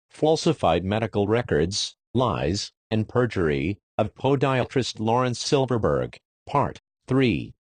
Falsified medical records, lies, and perjury, of podiatrist Lawrence Silverberg, Part 3.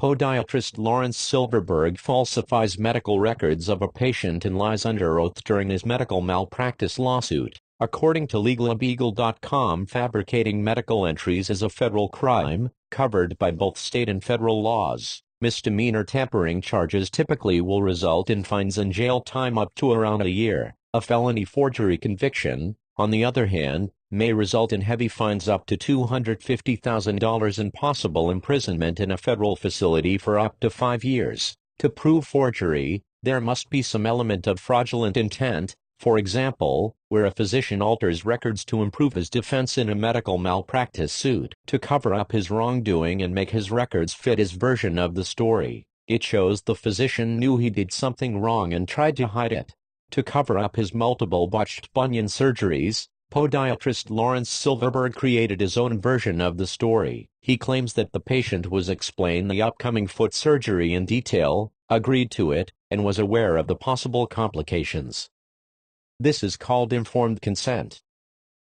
Podiatrist Lawrence Silverberg falsifies medical records of a patient and lies under oath during his medical malpractice lawsuit. According to LegalAbeagle.com, fabricating medical entries is a federal crime, covered by both state and federal laws. Misdemeanor tampering charges typically will result in fines and jail time up to around a year. A felony forgery conviction, on the other hand, may result in heavy fines up to $250,000 and possible imprisonment in a federal facility for up to 5 years. To prove forgery, there must be some element of fraudulent intent, for example, where a physician alters records to improve his defense in a medical malpractice suit, to cover up his wrongdoing and make his records fit his version of the story. It shows the physician knew he did something wrong and tried to hide it. To cover up his multiple botched bunion surgeries, podiatrist Lawrence Silverberg created his own version of the story. He claims that the patient was explained the upcoming foot surgery in detail, agreed to it, and was aware of the possible complications. This is called informed consent.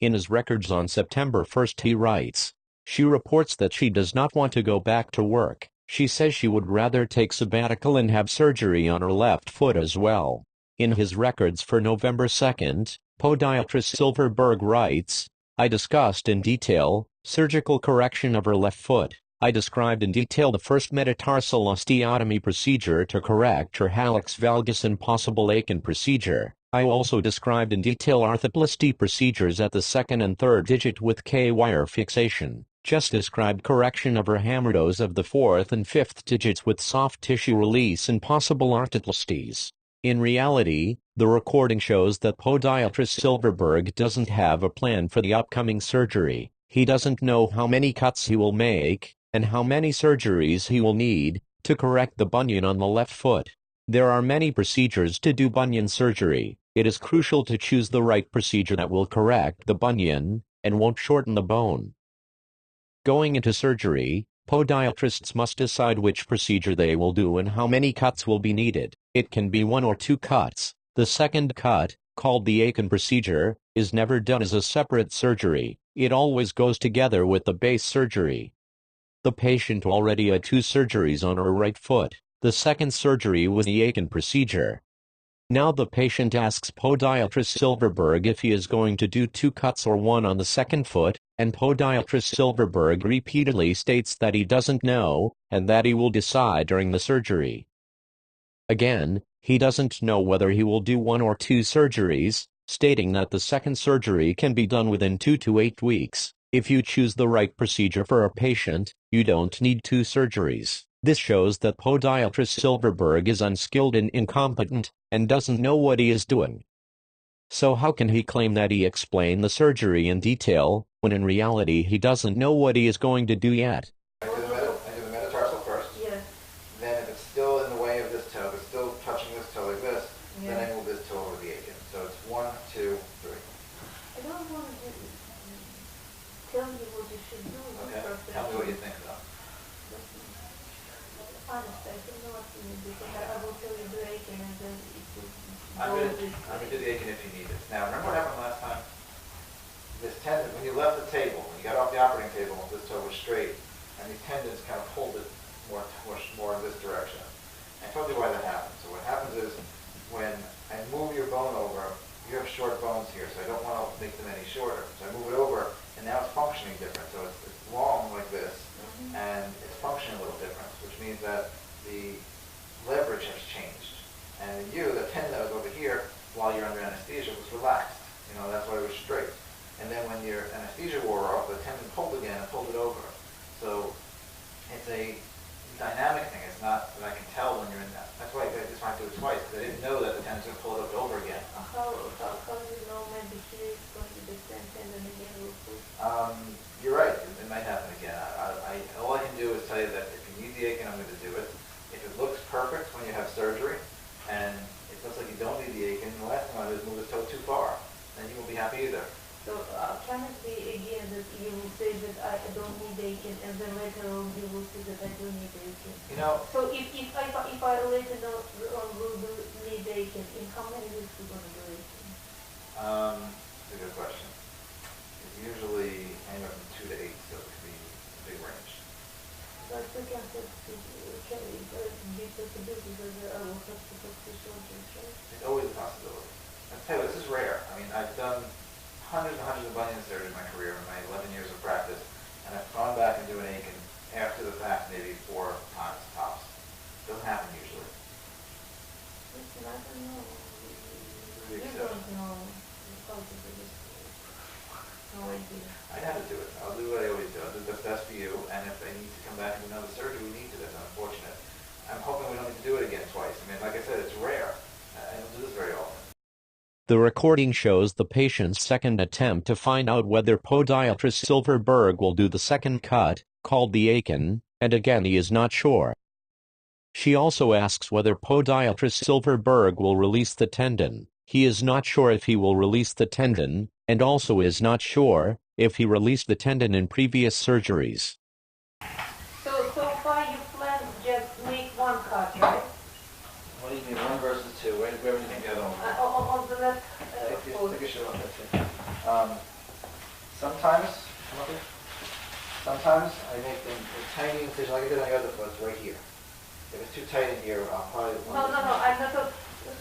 In his records on September 1st he writes, "She reports that she does not want to go back to work. She says she would rather take sabbatical and have surgery on her left foot as well." In his records for November 2nd, podiatrist Silverberg writes, "I discussed in detail surgical correction of her left foot. I described in detail the first metatarsal osteotomy procedure to correct her hallux valgus and possible Aiken procedure. I also described in detail arthroplasty procedures at the second and third digit with K-wire fixation. Just described correction of her hammertoes of the fourth and fifth digits with soft tissue release and possible arthroplasties." In reality, the recording shows that podiatrist Silverberg doesn't have a plan for the upcoming surgery. He doesn't know how many cuts he will make, and how many surgeries he will need, to correct the bunion on the left foot. There are many procedures to do bunion surgery. It is crucial to choose the right procedure that will correct the bunion, and won't shorten the bone. Going into surgery, podiatrists must decide which procedure they will do and how many cuts will be needed. It can be 1 or 2 cuts. The second cut, called the Aiken procedure, is never done as a separate surgery. It always goes together with the base surgery. The patient already had 2 surgeries on her right foot. The second surgery was the Aiken procedure. Now the patient asks podiatrist Silverberg if he is going to do 2 cuts or 1 on the second foot, and podiatrist Silverberg repeatedly states that he doesn't know, and that he will decide during the surgery. Again, he doesn't know whether he will do 1 or 2 surgeries, stating that the second surgery can be done within 2 to 8 weeks. If you choose the right procedure for a patient, you don't need 2 surgeries. This shows that podiatrist Silverberg is unskilled and incompetent, and doesn't know what he is doing. So how can he claim that he explained the surgery in detail, when in reality he doesn't know what he is going to do yet? I do the metatarsal first. Yeah. Then if it's still in the way of this toe, if it's still touching this toe like this, Yeah. then I move this toe over the Aiken. So it's 1, 2, 3. I don't want to tell you what you should do. Okay. Tell me what you think though. Honestly, I don't know what to do because I will tell you the Aiken and then it will I'm gonna do the Aiken if you need it. Now remember what happened last time? This tendon, when you left the table, when you got off the operating table, this toe was straight, and these tendons kind of pulled it more in this direction. I told you why that happens. So what happens is when I move your bone over, you have short bones here, so I don't want to make them any shorter. So I move it over, and now it's functioning different. So it's long like this, and it's functioning a little different, which means that the leverage has changed. And in you, the tendon that was over here, while you're under anesthesia, was relaxed. You know, that's why it was straight. And then when your anesthesia wore off, the tendon pulled again and pulled it over. So it's a dynamic thing. It's not that I can tell when you're in that. That's why I just wanted to do it twice, because I didn't know that the tendon's going to pull it over again. How do you know maybe here is going to be the same tendon again will push? You're right. It might happen again. All I can do is tell you that if you need the Aiken, I'm going to do it. If it looks perfect when you have surgery, and it looks like you don't need the Aiken, the last thing I do is move the toe too far. Then you won't be happy either. So can it be again that you will say that I don't need Aiken, and then later on you will say that I do need Aiken? You know. So if I later on will need Aiken, in how many weeks are you going to do Aiken? That's a good question. It's usually anywhere from 2 to 8, so it could be a big range. But we can set to carry the possibility that I will have to put the surgeries, right? It's always a possibility. I'll tell you, this is rare. I mean, I've done hundreds and hundreds of bunion surgeries in my career, in my 11 years of practice, and I've gone back and do an Aiken after the fact maybe 4 times tops. Doesn't happen usually. Listen, I don't know. Really You exception. don't know how to do this. No idea. I have to do it. I'll do what I always do. I'll do what's best for you, and if I need to come back and do another surgery, we need to. That's unfortunate. I'm hoping we don't need to do it again twice. I mean, like I said, it's rare. I don't do this very often. The recording shows the patient's second attempt to find out whether Podiatrist Silverberg will do the second cut, called the Aiken, and again he is not sure. She also asks whether Podiatrist Silverberg will release the tendon. He is not sure if he will release the tendon, and also is not sure if he released the tendon in previous surgeries. So far you plan to just make one cut, right? What do you mean, 1 versus 2? Where do you think the other one is? On the left foot. Take a shot on that. Sometimes I make them a tiny incision, like I did on the other foot, right here. If it's too tight in here, I'll probably... No, I'm not...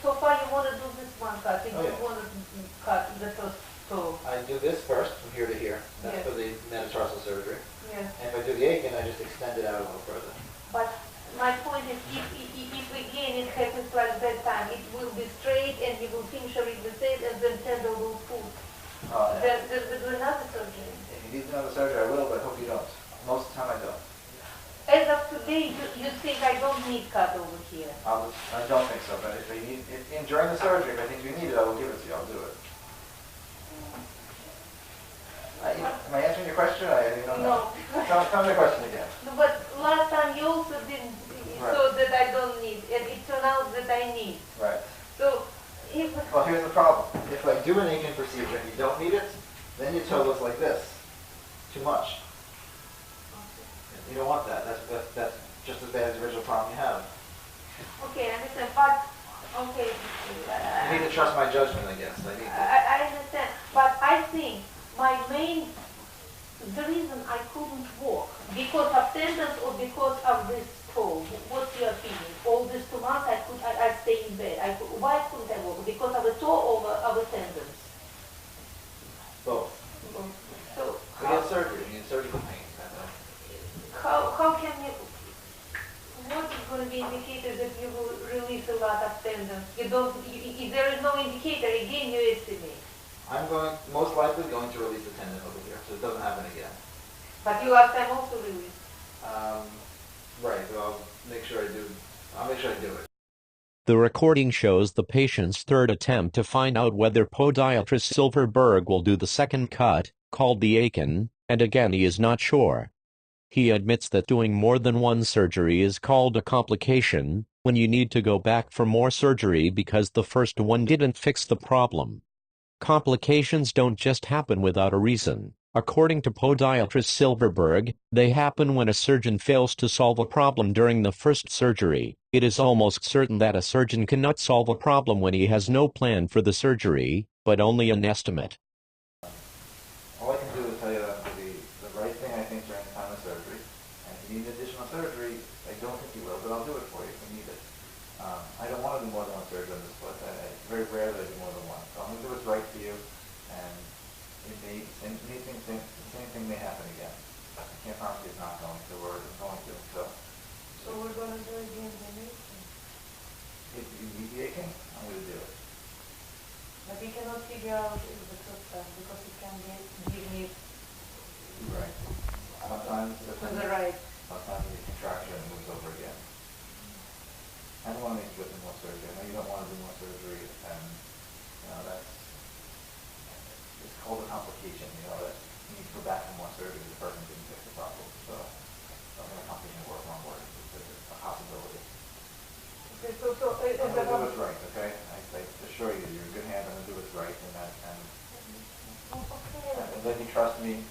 So far you want to do this one cut. You don't want to cut the first toe. I do this first, from here to here. That's Yes. for the metatarsal surgery. Yes. And if I do the Aiken, I just extend it out a little further. But my point is, if again it happens like that time, it will be straight and you will finish with the same and then tendon will pull. Yeah. Then we do another surgery. If you need another surgery, I will, but I hope you don't. Most of the time I don't. As of today, you think I don't need cut over here? I don't think so, but if I need, during the surgery, if I think you need it, I will give it to you. I'll do it. Am I answering your question? I don't know. No. Tell me the question again. No, but last time you also didn't, Right. so that I don't need, and it turned out that I need. Right. So, if... Well, here's the problem. If I do an Aiken procedure and you don't need it, then your toe looks like this. Too much. You don't want that. That's just as bad as the original problem you have. Okay, I understand, but, okay. You need to trust my judgment, I guess. I need to. I understand, but I think the reason I couldn't walk, because of tendons or because of this toe, what's your opinion? All these 2 months I stay in bed. Why couldn't I walk? Because of the toe or of the tendons? Both. So, We get surgery. You need surgical pain. how can you, what is going to be indicated that you will release a lot of tendons? You don't, if there is no indicator, again you estimate. I'm most likely going to release the tendon over here, so it doesn't happen again. But you last time also released. Right, so I'll make sure I do it. The recording shows the patient's third attempt to find out whether Podiatrist Silverberg will do the second cut, called the Aiken, and again he is not sure. He admits that doing more than one surgery is called a complication, when you need to go back for more surgery because the first one didn't fix the problem. Complications don't just happen without a reason. According to Podiatrist Silverberg, they happen when a surgeon fails to solve a problem during the first surgery. It is almost certain that a surgeon cannot solve a problem when he has no plan for the surgery, but only an estimate. All I can do is tell you that to be the right thing, I think, during the time of surgery. And if you need additional surgery, I don't think you will, but I'll do it for you if you need it. I don't want to do more than one surgery on this foot. It's very rare that I do more than one. So I'm going to do what's right for you, and the same thing may happen again. I can't promise you it's not going to, or it's going to. So we're going to do it again the next time. If you need the Aiken, I'm going to do it. But we cannot figure out the first time because it can give me Right. Sometimes to the right. Sometimes the contraction moves over again. I don't want to make you do more surgery. I know you don't want to do more surgery, and it's called a complication. That you need to go back for more surgery. The person didn't fix the problem. So, something like complication work wrong word. It's a possibility. Okay, so I'm going to do what's right. Okay, I assure you, you're in good hands. I'm going to do what's right, and then you trust me.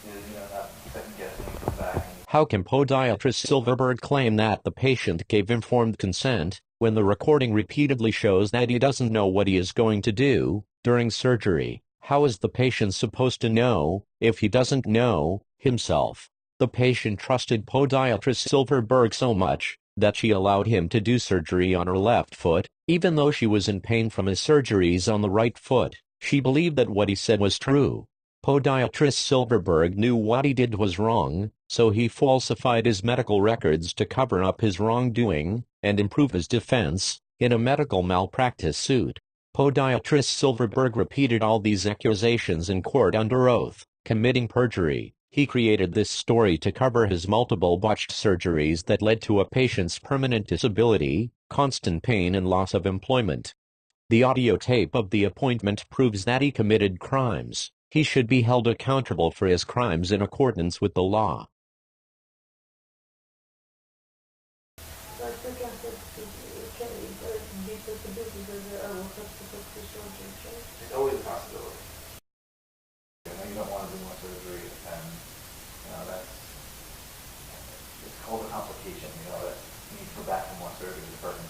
Not second guessing. Come back. How can Podiatrist Silverberg claim that the patient gave informed consent when the recording repeatedly shows that he doesn't know what he is going to do during surgery? How is the patient supposed to know, if he doesn't know, himself? The patient trusted Podiatrist Silverberg so much, that she allowed him to do surgery on her left foot, even though she was in pain from his surgeries on the right foot. She believed that what he said was true. Podiatrist Silverberg knew what he did was wrong, so he falsified his medical records to cover up his wrongdoing, and improve his defense, in a medical malpractice suit. Podiatrist Silverberg repeated all these accusations in court under oath, committing perjury. He created this story to cover his multiple botched surgeries that led to a patient's permanent disability, constant pain and loss of employment. The audio tape of the appointment proves that he committed crimes. He should be held accountable for his crimes in accordance with the law. It's always a possibility. You don't want to do more surgery, and it's called a complication. That you need to go back for more surgery. The person